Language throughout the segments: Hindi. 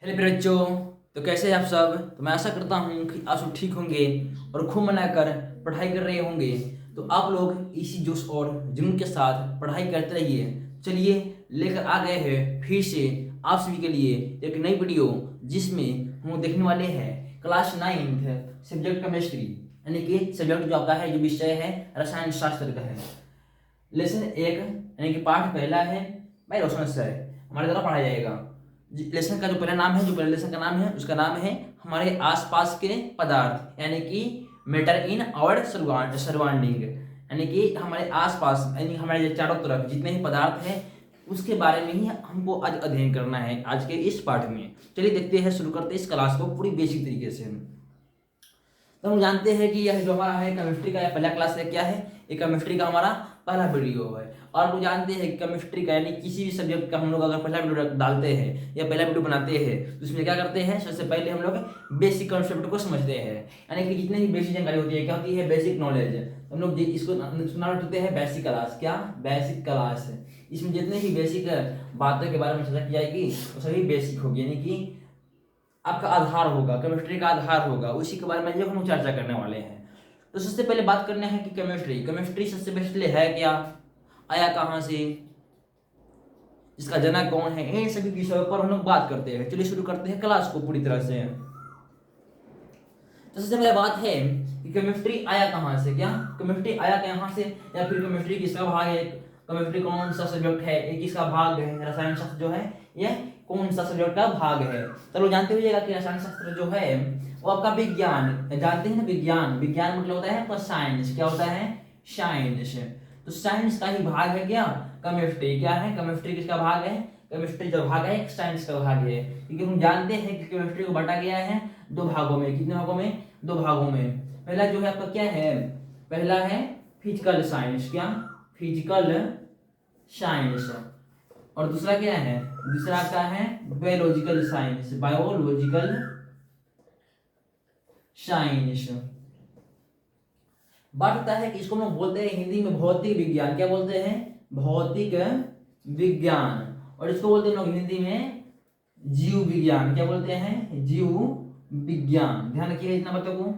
हेलो प्यारे बच्चों। तो कैसे हैं आप सब। तो मैं आशा करता हूँ कि आप सब ठीक होंगे और खूब मनाकर पढ़ाई कर रहे होंगे। तो आप लोग इसी जोश और जुनून के साथ पढ़ाई करते रहिए। चलिए लेकर आ गए हैं फिर से आप सभी के लिए एक नई वीडियो, जिसमें हम देखने वाले हैं क्लास 9th सब्जेक्ट केमिस्ट्री, यानी कि सब्जेक्ट जो आपका है, जो विषय है रसायन शास्त्र का है। लेसन 1 यानी कि पाठ पहला है। भाई रोशन सर हमारे द्वारा पढ़ाया जाएगा। लेसन का जो पहला नाम है, जो पहले लेसन का नाम है, उसका नाम है हमारे आसपास के पदार्थ, यानी कि मैटर इन आवर सराउंडिंग, यानी कि हमारे आसपास, यानी हमारे चारों तरफ जितने ही पदार्थ हैं उसके बारे में ही हमको आज अध्ययन करना है आज के इस पाठ में। चलिए देखते हैं, शुरू करते हैं इस क्लास को पूरी बेसिक तरीके से। तो हम जानते हैं कि यह जो हमारा है केमिस्ट्री का पहला क्लास है। क्या है ये? केमिस्ट्री का हमारा पहला वीडियो है। और हम जानते हैं कि केमिस्ट्री का, यानी किसी भी सब्जेक्ट का हम लोग अगर पहला वीडियो डालते हैं या पहला वीडियो बनाते हैं तो उसमें क्या करते हैं, सबसे पहले हम लोग बेसिक कॉन्सेप्ट को समझते हैं। यानी कि जितने भी बेसिक जानकारी होती है, क्या होती है? Basic knowledge. हम लोग इसको सुना रखते हैं बेसिक क्लास। क्या? Basic class. इसमें जितने भी बेसिक बातों के बारे में चर्चा की जाएगी वो सभी बेसिक होगी, यानी कि आपका आधार होगा, केमिस्ट्री का आधार होगा, उसी के बारे में जो हम चर्चा करने वाले हैं। तो सबसे पहले बात करना है कि केमिस्ट्री सबसे पहले है क्या, आया कहाँ से, इसका जनक कौन है, इन सभी विषयों पर हम लोग बात करते हैं। चलिए शुरू करते हैं क्लास को पूरी तरह से। तो सबसे पहले बात है कि केमिस्ट्री आया कहाँ से। क्या केमिस्ट्री आया कहाँ से, या फिर केमिस्ट्री किसका भाग है, केमिस्ट्री कौन सा सब्जेक्ट है, ये किसका भाग है, रसायन शास्त्र जो है यह कौन सा सब्जेक्ट का भाग है। तो लोग जानते हुए कि रसायन शास्त्र जो है वो आपका विज्ञान, जानते हैं ना, विज्ञान। विज्ञान मतलब होता है आपका साइंस। क्या होता है? साइंस। तो साइंस का ही भाग है क्या? केमिस्ट्री। क्या है? केमिस्ट्री किसका भाग है? केमिस्ट्री जो भाग है साइंस का भाग है, क्योंकि हम जानते हैं कि केमिस्ट्री को बांटा गया है दो भागों में। कितने भागों में? दो भागों में। पहला जो है आपका क्या है? पहला है फिजिकल साइंस। क्या? Physical science. और दूसरा क्या है? दूसरा आपका है बायोलॉजिकल साइंस। Biological science. बात होता है कि इसको हम बोलते हैं हिंदी में भौतिक विज्ञान। क्या बोलते हैं? भौतिक विज्ञान। और इसको बोलते हैं लोग हिंदी में जीव विज्ञान। क्या बोलते हैं? जीव विज्ञान। ध्यान रखिए इन बातों को।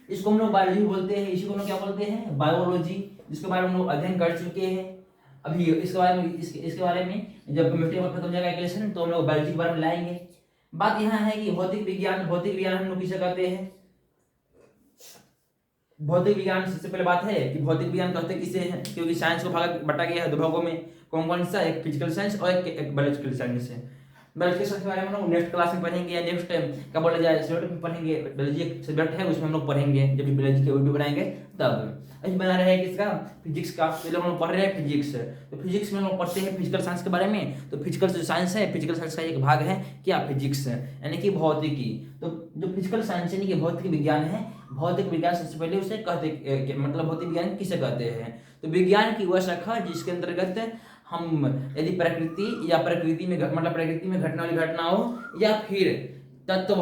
इसको हम लोग बायोलॉजी बोलते हैं, इसी को हम लोग क्या बोलते हैं? बायोलॉजी, जिसके बारे में हम लोग अध्ययन कर चुके हैं। अभी इसके बारे में इसके बारे में जब केमिस्ट्री का खत्म हो जाएगा क्वेश्चन तो हम लोग बायोलॉजी के बारे में लाएंगे। बात यहाँ है कि भौतिक विज्ञान हम लोग किसे कहते हैं? भौतिक विज्ञान सबसे पहले बात है कि भौतिक विज्ञान कहते किसे हैं, क्योंकि साइंस को भाग बटा गया है दो भागों में। कौन कौन सा? एक फिजिकल साइंस और एक बायोलॉजिकल साइंस है। बायोलॉजिकल साइंस के बारे में हम लोग नेक्स्ट क्लास में पढ़ेंगे, या नेक्स्ट क्या बोला जाए सब्जेक्ट में पढ़ेंगे। बायोलॉजी एक सब्जेक्ट है उसमें हम लोग पढ़ेंगे, जब भी बायोलॉजी के वीडियो बनाएंगे तब। अभी बना रहे हैं किसका? फिजिक्स का। पहले हम लोग पढ़ रहे हैं फिजिक्स। तो फिजिक्स में हम लोग पढ़ते हैं फिजिकल साइंस के बारे में। तो फिजिकल जो साइंस है, फिजिकल साइंस का एक भाग है क्या? फिजिक्स, यानी कि भौतिकी। तो जो फिजिकल साइंस यानी कि भौतिक विज्ञान है, भौतिक विज्ञान सबसे पहले उसे कहते मतलब भौतिक विज्ञान किसे कहते हैं? तो विज्ञान की वह शाखा जिसके अंतर्गत हम यदि प्रकृति या प्रकृति में मतलब प्रकृति में घटने वाली घटनाओं या फिर तत्व,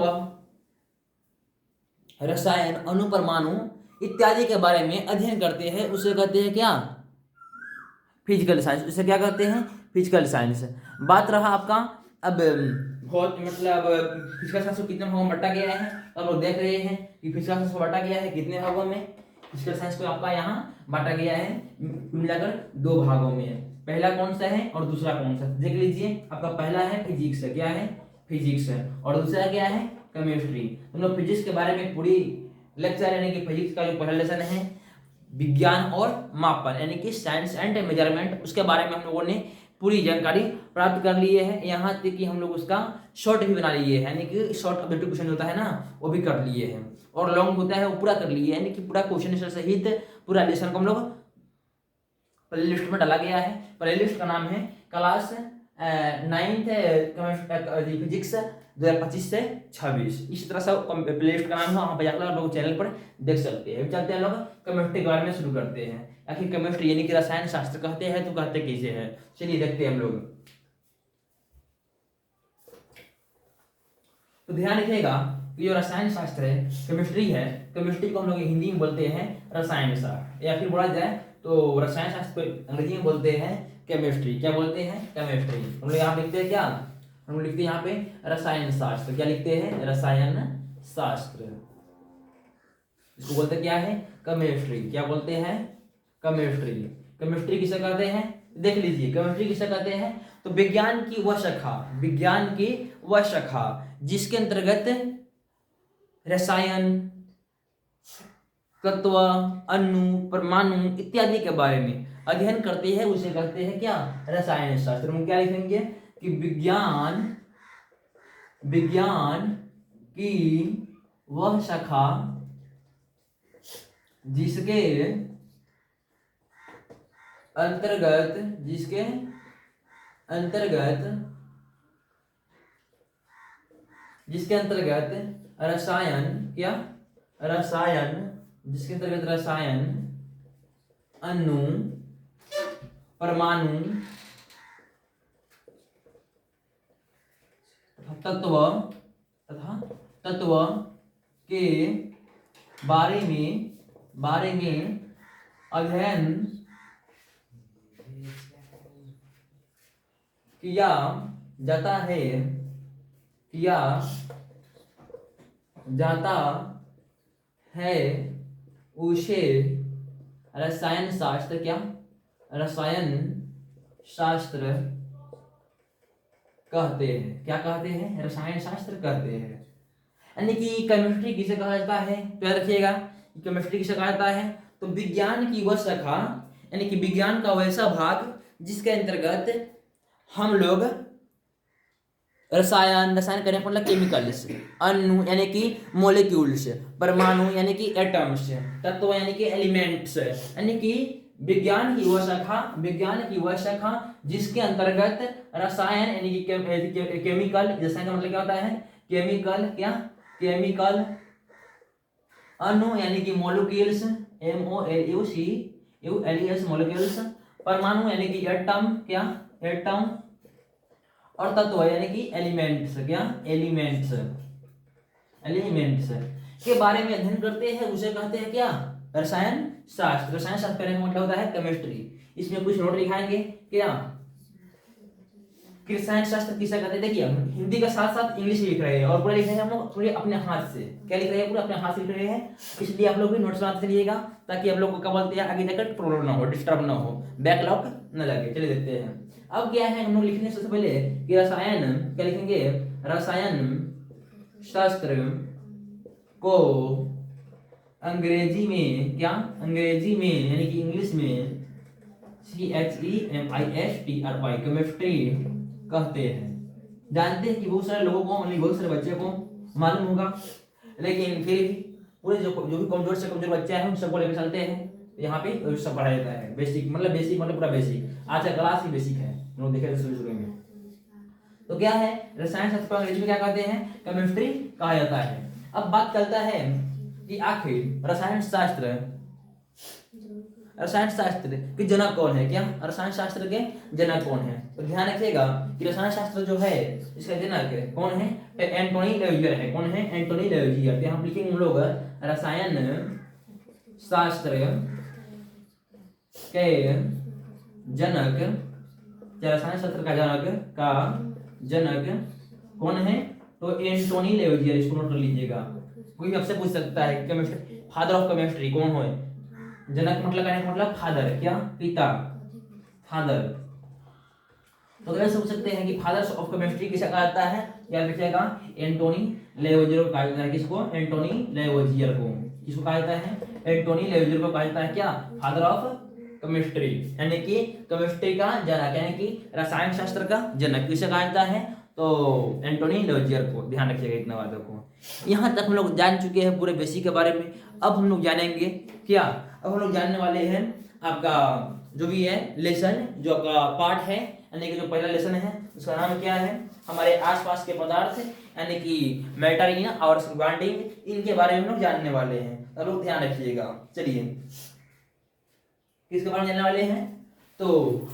रसायन, अणु, इत्यादि के बारे में अध्ययन करते हैं, उसे कहते हैं क्या? Physical science. उसे क्या कहते हैं? Physical science. बात रहा आपका अब बहुत मतलब फिजिकल साइंस को कितने भागों में बांटा गया है। अब लोग देख रहे हैं कि फिजिकल साइंस को बांटा गया है कितने भागों में। फिजिकल साइंस को आपका यहाँ बांटा गया है मिलाकर दो भागों में। पहला कौन सा है और दूसरा कौन सा? देख लीजिए, आपका पहला है फिजिक्स। क्या है? फिजिक्स। और दूसरा क्या है? केमिस्ट्री। हम लोग फिजिक्स के बारे में पूरी लेक्चर, यानी कि फिजिक्स का जो पहला लेसन है विज्ञान और मापन, यानी कि साइंस एंड मेजरमेंट, उसके बारे में हम लोगों ने पूरी जानकारी प्राप्त कर लिए है। यहाँ तक कि हम लोग उसका शॉर्ट भी बना लिए हैं, यानी कि शॉर्ट ऑब्जेक्टिव क्वेश्चन होता है ना, वो भी कर लिए हैं। और लॉन्ग होता है वो पूरा कर लिए, यानी कि पूरा क्वेश्चन सहित पूरा लेसन को हम लोग प्ले लिस्ट में डाला गया है। प्ले लिस्ट का नाम है क्लास 9th फिजिक्स 2025 से 26। इस तरह से प्ले लिस्ट का नाम है, वहाँ पर जाकर आप लोग चैनल पर देख सकते हैं। चलते हैं लोग केमिस्ट्री के बारे में शुरू करते हैं। आखिर केमिस्ट्री यानी कि रसायन शास्त्र कहते हैं तो कहते कैसे हैं, चलिए देखते हैं हम लोग। तो ध्यान रखिएगा कि जो रसायन शास्त्र है, केमिस्ट्री है, केमिस्ट्री को हम लोग हिंदी में बोलते हैं रसायन शास्त्र, या फिर बोला जाए तो रसायन शास्त्र को अंग्रेजी में बोलते हैं केमिस्ट्री। क्या बोलते हैं? केमिस्ट्री। हम लोग यहाँ लिखते हैं क्या? हम लोग लिखते हैं यहाँ पे रसायन शास्त्र। क्या लिखते हैं? रसायन शास्त्र। इसको बोलते क्या है? केमिस्ट्री। क्या बोलते हैं? केमिस्ट्री। केमिस्ट्री किसे कहते हैं? देख लीजिए, केमिस्ट्री किसे कहते हैं? तो विज्ञान की वह शाखा, विज्ञान की वह शाखा जिसके अंतर्गत रसायन, तत्व, अणु, परमाणु इत्यादि के बारे में अध्ययन करते हैं, उसे कहते हैं क्या? रसायन शास्त्र। हम क्या लिखेंगे कि विज्ञान, विज्ञान की वह शाखा जिसके अंतर्गत, जिसके अंतर्गत, जिसके अंतर्गत रसायन, क्या? रसायन, जिसके अंतर्गत रसायन, अणु, परमाणु, तत्व तथा तत्व के बारे में अध्ययन किया जाता है, किया जाता है, उसे रसायन शास्त्र, क्या? रसायन शास्त्र कहते हैं। क्या कहते हैं? रसायन शास्त्र कहते हैं। यानी कि केमिस्ट्री किसे कहा जाता है? तो याद रखिएगा, केमिस्ट्री किसे कहा जाता है? तो विज्ञान की वह शाखा, यानी कि विज्ञान का वैसा भाग जिसके अंतर्गत हम लोग रसायन, रसायन करने मतलब केमिकल्स, अणु यानी कि मोलिक्यूल्स, परमाणु यानी कि एटम्स, तत्व यानी कि एलिमेंट्स, यानी कि विज्ञान की वह शाखा, विज्ञान की वह शाखा जिसके अंतर्गत रसायन यानी कि केमिकल, रसायन का मतलब क्या होता है? केमिकल, क्या? केमिकल, अणु यानी कि मोलिक्यूल्स, MOLECULES मोलिक्यूल्स, परमाणु यानी कि एटम, क्या? एटम, और तत्व यानी कि एलिमेंट्स, क्या? एलिमेंट्स, एलिमेंट्स के बारे में अध्ययन करते हैं, उसे कहते हैं क्या? रसायन शास्त्र। रसायन शास्त्र करने का मतलब होता है केमिस्ट्री। इसमें कुछ नोट लिखाएंगे क्या? कि रसायन शास्त्र किसे कहते हैं? देखिए, हिंदी के साथ साथ इंग्लिश लिख रहे हैं और पूरा लिख रहे हैं हम लोग पूरे अपने हाथ से। क्या लिख रहे हैं? पूरे अपने हाथ से लिख रहे हैं, इसलिए आप लोग भी नोट्स बनाते चलिएगा ताकि आप लोग को क्या बोलते हैं आगे जाकर प्रॉब्लम ना हो, डिस्टर्ब ना हो, बैकलॉग न लगे। चलिए देखते हैं अब क्या है। हम लोग लिखने से पहले कि रसायन, क्या लिखेंगे? रसायन शास्त्र को अंग्रेजी में, क्या? अंग्रेजी में यानी कि इंग्लिश में CHEMISTRY केमिस्ट्री कहते हैं। जानते हैं कि बहुत सारे लोगों को, बहुत सारे बच्चे को मालूम होगा, लेकिन फिर भी पूरे जो भी कमजोर से कमजोर बच्चे हैं उन सबको लेकर चलते हैं। यहाँ पे सब पढ़ाया जाता है। बेसिक मतलब पूरा बेसिक, आज का क्लास ही बेसिक है, हम लोग देखे शुरू में। तो क्या है? रसायन शास्त्र को अंग्रेजी में क्या कहते हैं? केमिस्ट्री कहा जाता है। अब बात चलता है कि आखिर रसायन शास्त्र, रसायन शास्त्र के जनक कौन है? क्या? रसायन शास्त्र के जनक कौन है? तो ध्यान रखिएगा कि रसायन शास्त्र जो है इसका जनक कौन है? एंटोनी लेवजियर है। कौन है? एंटोनी लेवजियर। यहाँ लिखेंगे हम लोग रसायन शास्त्र के जनक, रसायन शास्त्र का जनक कौन है? तो एंटोनी लेवजियर। इसको नोट कर लीजिएगा, कोई आपसे पूछ सकता है केमिस्ट्री, फादर ऑफ केमिस्ट्री कौन है? जनक मतलब कहने का मतलब फादर, क्या? पिता, फादर। तो कैसे पूछ सकते हैं कि फादर ऑफ केमिस्ट्री किसे कहा जाता है? याद रखिएगा, एंटोनी लेवजियर को कहा जाता है। किसको? एंटोनी लेवजियर को। किसको कहा जाता है? एंटोनी लेवजियर को कहा जाता है क्या? फादर ऑफ केमिस्ट्री, यानी कि केमिस्ट्री का जनक, यानी कि रसायन शास्त्र का जनक किसे कहा जाता है? तो एंटोनी लेवजियर को। ध्यान रखिएगा इतना बातों को। यहाँ तक हम लोग जान चुके हैं पूरे बेसिक के बारे में। अब हम लोग जानेंगे क्या? अब हम लोग जानने वाले हैं आपका जो भी है लेसन, जो आपका पार्ट है, यानी कि जो पहला लेसन है उसका नाम क्या है? हमारे आसपास के पदार्थ, यानी कि मैटर और सराउंडिंग, इनके बारे में हम लोग जानने वाले हैं। तो लोग ध्यान रखिएगा। चलिए, किसके बारे में जानने वाले हैं? तो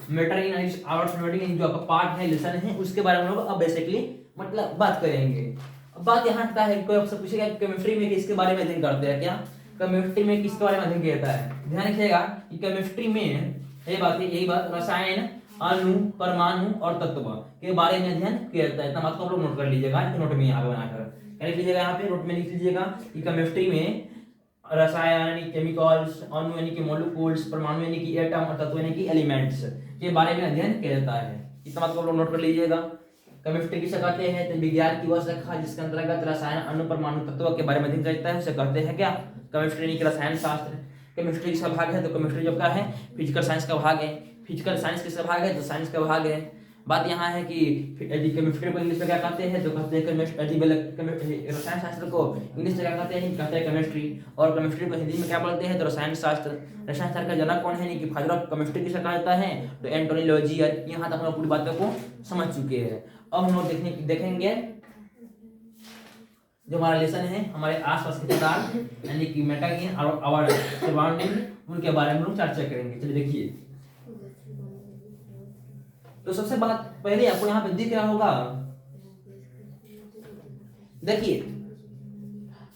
मैटर इन और सराउंडिंग, जो आपका पार्ट है, लेसन है, उसके बारे में हम लोग अब बेसिकली मतलब बात करेंगे। अब बात यहाँ का है, कोई आपसे पूछेगा केमिस्ट्री में किसके बारे में अध्ययन करते हैं? क्या केमिस्ट्री में किसके बारे में अध्ययन किया जाता है? ध्यान रखिएगा कि केमिस्ट्री में यही बात है, यही बात रसायन अणु, परमाणु और तत्व के बारे में अध्ययन किया जाता है। इतना बात को आप लोग नोट कर लीजिएगा, नोट में यहाँ पे बनाकर क्या लिख लीजिएगा, यहाँ पे नोट में लिख लीजिएगा कि केमिस्ट्री में रसायन यानी केमिकल्स, अणु यानी कि मॉलिक्यूल्स, परमाणु यानी कि एटम और तत्व यानी कि एलिमेंट्स के बारे में अध्ययन किया जाता है। इतना बात को आप लोग नोट कर लीजिएगा। केमिस्ट्री किसे कहते हैं, तो विज्ञान की वह शाखा जिसके अंतर्गत रसायन, अणु, परमाणु, तत्व के बारे में अध्ययन करता है उसे कहते हैं क्या, केमिस्ट्री यानी कि रसायन शास्त्र। केमिस्ट्री किसका भाग है, तो केमिस्ट्री जो क्या है फिजिकल साइंस का भाग है। फिजिकल साइंस किसका भाग है, तो साइंस का भाग है। बात यहाँ है कि केमिस्ट्री को इंग्लिश में क्या कहते हैं, तो कहते हैं रसायन शास्त्र को इंग्लिश में क्या कहते हैं, कहते हैं केमिस्ट्री। और केमिस्ट्री को हिंदी में क्या बोलते हैं, तो रसायन शास्त्र। रसायन शास्त्र का जनक कौन है, यानी कि फादर ऑफ केमिस्ट्री किसे कहा जाता है, तो एंटोनी लॉजियर। यहाँ तक हम लोग पूरी बातों को समझ चुके हैं। अब हम लोग देखेंगे जो हमारा लेसन है, हमारे आसपास के पदार्थ यानी कि मेटागेन और आवर सराउंडिंग, उनके बारे में हम चर्चा करेंगे। चलिए देखिए, तो सबसे बात पहले आपको यहाँ पे दिख रहा होगा, देखिए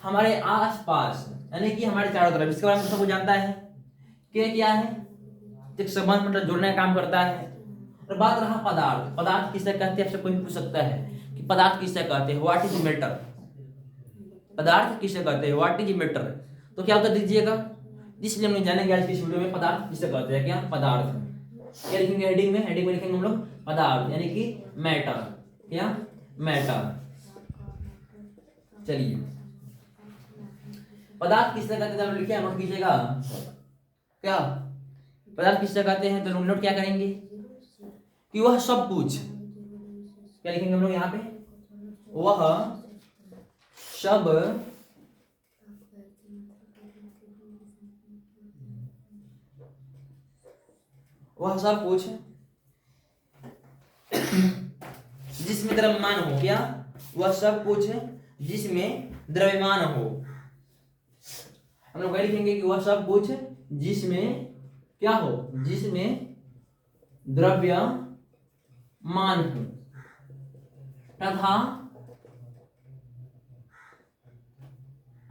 हमारे आसपास यानी कि हमारे चारों तरफ, इसके बारे में सबको जानता है कि क्या है, एक संबंध मतलब जोड़ने का काम करता है। और बात रहा पदार्थ, पदार्थ किसे कहते हैं, आपसे कोई पूछ सकता है कि पदार्थ किसे कहते हैं, व्हाट इज मैटर, पदार्थ किसे कहते हैं, व्हाट इज मैटर। तो क्या उत्तर दीजिएगा, इसलिए हम जानेंगे आज की इस वीडियो में पदार्थ किसे कहते हैं, क्या पदार्थ। क्या लिखेंगे हेडिंग में लिखेंगे हम लोग पदार्थ यानी कि मैटर, क्या मैटर। चलिए पदार्थ किससे कहते हैं, लिखिए नोट कीजिएगा, क्या पदार्थ किससे कहते हैं, तो नोट क्या करेंगे कि वह सब कुछ, क्या लिखेंगे हम लोग यहाँ पे, वह सब कुछ जिसमें द्रव्यमान हो, क्या वह सब कुछ जिसमें द्रव्यमान हो। हम लोग क्या लिखेंगे कि वह सब कुछ जिसमें क्या हो, जिसमें द्रव्यमान हो तथा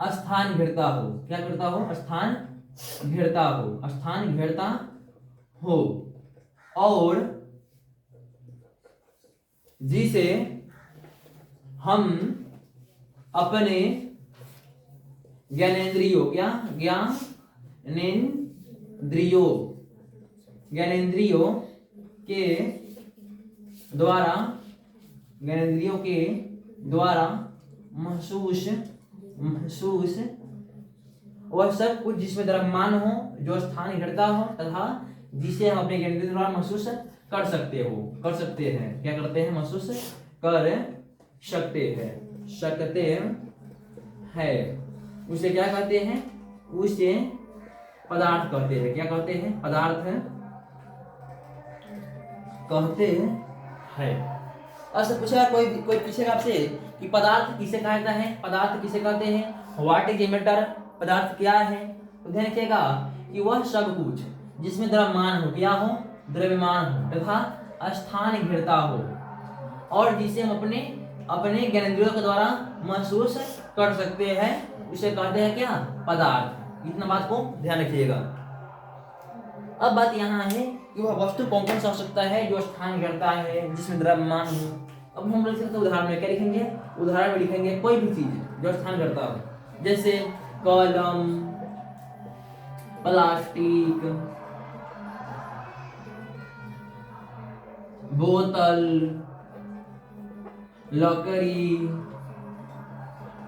स्थान घेरता हो, क्या करता हो, स्थान घेरता हो, स्थान घेरता हो, और जिसे हम अपने ज्ञानेंद्रियों, क्या ज्ञानेंद्रियों के द्वारा महसूस वह सब कुछ जिसमें द्रव्यमान हो, जो स्थान घेरता हो तथा जिसे हम अपने ज्ञानेंद्रियों द्वारा महसूस कर सकते हैं, क्या करते हैं, महसूस कर सकते हैं, उसे क्या कहते हैं, उसे पदार्थ कहते हैं, क्या कहते हैं, पदार्थ कहते हैं। अब से पूछेगा कोई पूछेगा आपसे कि पदार्थ किसे कहता है, पदार्थ किसे कहते हैं, व्हाट इज मैटर, पदार्थ क्या है, तो ध्यान रखिएगा कि वह सब कुछ जिसमें द्रव्यमान हो, क्या हो, द्रव्यमान हो तथा स्थान घेरता हो, और जिसे हम अपने ज्ञानेंद्रियों के द्वारा महसूस कर सकते हैं, उसे कहते हैं क्या, पदार्थ। इतना बात को ध्यान रखिएगा। अब बात यहाँ है कि वह वस्तु कौन कौन सा हो सकता है जो स्थान घेरता है, जिसमें द्रव्यमान हो। अब हम लिख सकते हैं उदाहरण में, क्या लिखेंगे, उदाहरण में लिखेंगे कोई भी चीज जो स्थान घेरता हो, जैसे कलम, प्लास्टिक, बोतल, लकड़ी,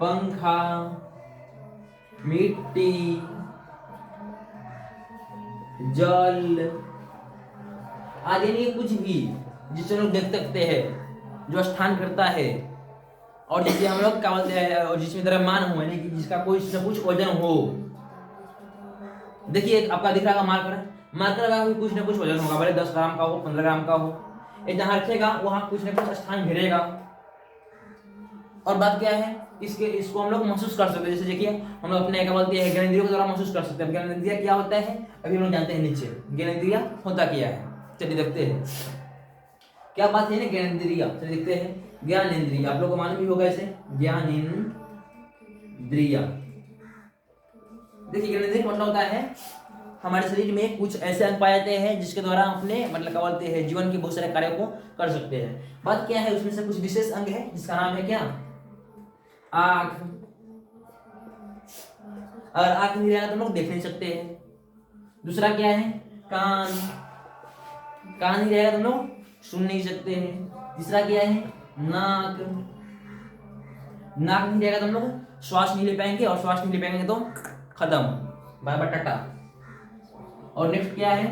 पंखा, मिट्टी, जल आदि नहीं, कुछ भी जिसे लोग देख सकते हैं जो स्थान करता है, और जिसे हम लोग क्या बोलते हैं, और जिसमें द्रव्यमान हो यानी कि जिसका कोई न कुछ वजन हो। देखिए आपका दिख रहा मार्कर का भी कुछ न कुछ वजन होगा, भले 10 ग्राम का हो, 15 ग्राम का हो, ये जहाँ रखेगा वहाँ कुछ न कुछ स्थान घेरेगा। और बात क्या है, इसको हम लोग महसूस कर सकते हैं। जैसे देखिए हम लोग अपने क्या बोलते हैं, ज्ञानेंद्रियों के द्वारा महसूस कर सकते हैं। ज्ञानेंद्रिय क्या होता है अभी हम लोग जानते हैं, नीचे ज्ञानेंद्रिय होता क्या है, चलिए देखते हैं क्या बात है ना ज्ञानेंद्रिय। चलिए देखते हैं ज्ञानेंद्रिय, आप लोग को मालूम भी होगा इसे, ज्ञानेंद्रिय। देखिए ज्ञानेंद्रिय मतलब होता है हमारे शरीर में कुछ ऐसे अंग पाए जाते हैं जिसके द्वारा हम अपने मतलब क्या बोलते हैं जीवन के बहुत सारे कार्यों को कर सकते हैं। बात क्या है, उसमें से कुछ विशेष अंग है जिसका नाम है क्या, आँख। अगर आँख नहीं रहेगा तो हम लोग देख नहीं सकते हैं। दूसरा क्या है, कान। कान नहीं रहेगा तो हम लोग सुन नहीं सकते हैं। तीसरा क्या है, नाक। नाक नहीं रहेगा तो हम लोग श्वास नहीं ले पाएंगे, और श्वास नहीं ले पाएंगे तो खत्म, बाय बाय टाटा। और नेक्स्ट क्या है,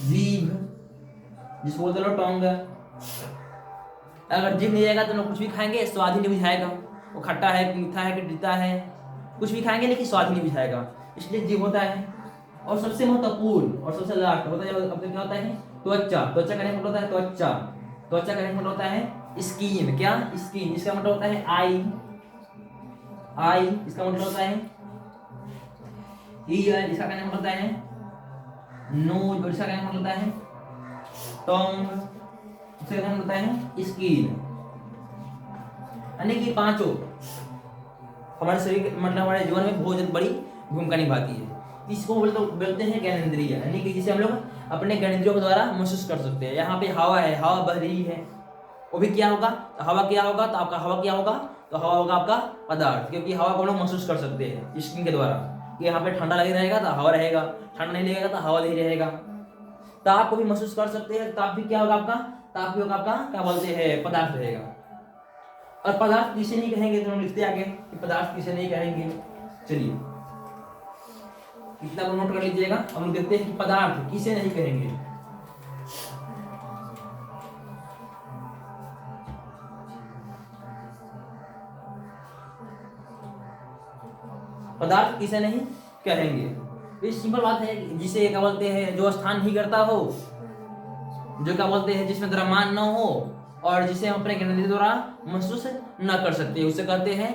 जीभ, जिसको बोलते हैं टोंग। अगर जीभ नहीं रहेगा तो लोग कुछ भी खाएंगे स्वाद ही नहीं बुझाएगा, वो खट्टा है कि मीठा है कि तीता है, कुछ भी खाएंगे लेकिन स्वाद ही नहीं बुझाएगा, इसलिए जीभ होता है। और सबसे महत्वपूर्ण और सबसे लास्ट होता है अब क्या होता है, त्वचा। त्वचा का मतलब होता है त्वचा। त्वचा का मतलब होता है स्किन। क्या, स्किन। इसका मतलब होता है आई। आई इसका मतलब होता है ईयर। इसका मतलब होता है नोज। और इसका मतलब होता है टंग। इसका मतलब होता है स्किन। यानी कि पांचों हमारे शरीर मतलब हमारे जीवन में बहुत बड़ी भूमिका निभाती है। इसको बोलते हैं ज्ञानेंद्रिय, यानी कि जिसे हम लोग अपने ज्ञानेंद्रियों के द्वारा महसूस कर सकते हैं। यहाँ पे हवा है, हवा बह रही है, वो भी क्या होगा, हवा क्या होगा, तो आपका हवा क्या होगा, तो हवा होगा आपका पदार्थ, क्योंकि हवा को हम लोग महसूस कर सकते हैं स्किन के द्वारा। कि यहाँ पे ठंडा लगे रहेगा तो हवा रहेगा, ठंडा नहीं लगेगा तो हवा नहीं रहेगा। ताप को भी महसूस कर सकते हैं, ताप भी क्या होगा आपका, ताप भी होगा आपका क्या बोलते हैं, पदार्थ रहेगा। और पदार्थ किसे नहीं कहेंगे, तो हम लिखते आगे कि पदार्थ किसे नहीं कहेंगे। चलिए इतना नोट कर लीजिएगा। अब हम देखते हैं कि पदार्थ किसे नहीं कहेंगे। पदार्थ किसे नहीं कहेंगे, ये सिंपल बात है। जिसे क्या बोलते हैं, जो स्थान नहीं करता हो, जो क्या बोलते हैं जिसमें द्रव्यमान न हो, और जिसे हम अपने ज्ञानेंद्रिय द्वारा महसूस न कर सकते, उसे कहते हैं,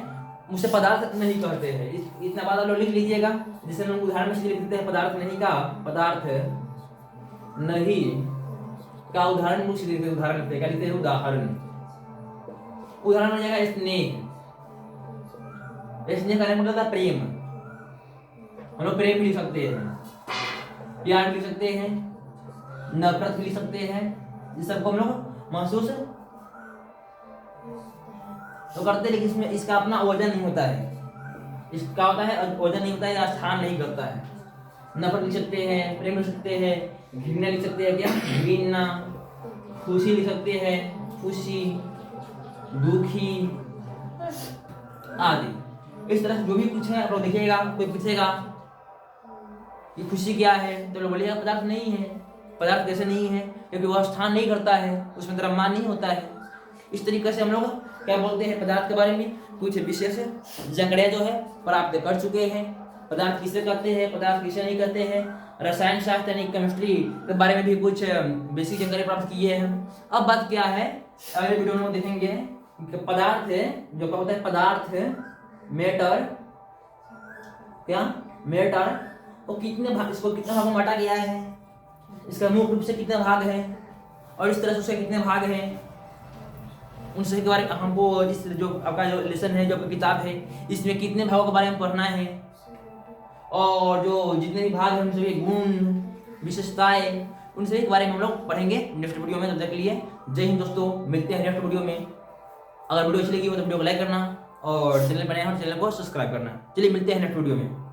उसे पदार्थ नहीं कहते हैं। इतना बात आप लोग लिख लीजिएगा। जिसे हम उदाहरण में लिख देते हैं पदार्थ नहीं का, पदार्थ नहीं का उदाहरण मुझे लिखते हैं, उदाहरण लिखते हैं, क्या लिखते हैं, उदाहरण। उदाहरण हो जाएगा स्नेह। स्नेह का मतलब था प्रेम। हम लोग प्रेम लिख सकते हैं, प्यार लिख सकते हैं, नफरत लिख सकते हैं। इस सबको हम लोग महसूस तो करते, लेकिन इसमें इसका अपना वजन नहीं होता है। इसका होता है वजन नहीं होता है, स्थान नहीं करता है। नफरत लिख सकते हैं, प्रेम लिख सकते हैं, घृणा लिख सकते हैं, क्या घृणा। खुशी लिख सकते हैं, खुशी, दुखी आदि। इस तरह जो भी कुछ है आप लोग देखिएगा। कोई पूछेगा ये खुशी क्या है, तो लोग बोलिएगा पदार्थ नहीं है। पदार्थ कैसे नहीं है, क्योंकि वह स्थान नहीं करता है, उसमें द्रव्यमान नहीं होता है। इस तरीके से हम लोग क्या बोलते हैं, पदार्थ के बारे में कुछ विशेष जानकारियां जो है प्राप्त कर चुके हैं। पदार्थ किसे कहते हैं, पदार्थ किसे नहीं कहते हैं, रसायन शास्त्र यानी केमिस्ट्री के बारे में भी कुछ बेसिक जानकारी प्राप्त किए हैं। अब बात क्या है, अगले वीडियो में देखेंगे कि पदार्थ जो क्या होता है, पदार्थ मैटर, क्या मैटर, वो कितने भाग, इसको कितने भागों में बांटा गया है, इसका मुख्य रूप से कितने भाग हैं, और इस तरह से उसके कितने भाग हैं, उन सभी के बारे में हमको इस जो आपका जो लेसन है, जो किताब है, इसमें कितने भागों के बारे में पढ़ना है, और जो जितने भी भाग हैं उन सभी गुण विशेषताएं, उन सभी के बारे में हम लोग पढ़ेंगे नेक्स्ट वीडियो में। तब तक के लिए जय हिंद दोस्तों, मिलते हैं नेक्स्ट वीडियो में। अगर वीडियो अच्छी लगी हो तो वीडियो को लाइक करना, और चैनल पर नए हो तो चैनल को सब्सक्राइब करना। चलिए मिलते हैं नेक्स्ट वीडियो में।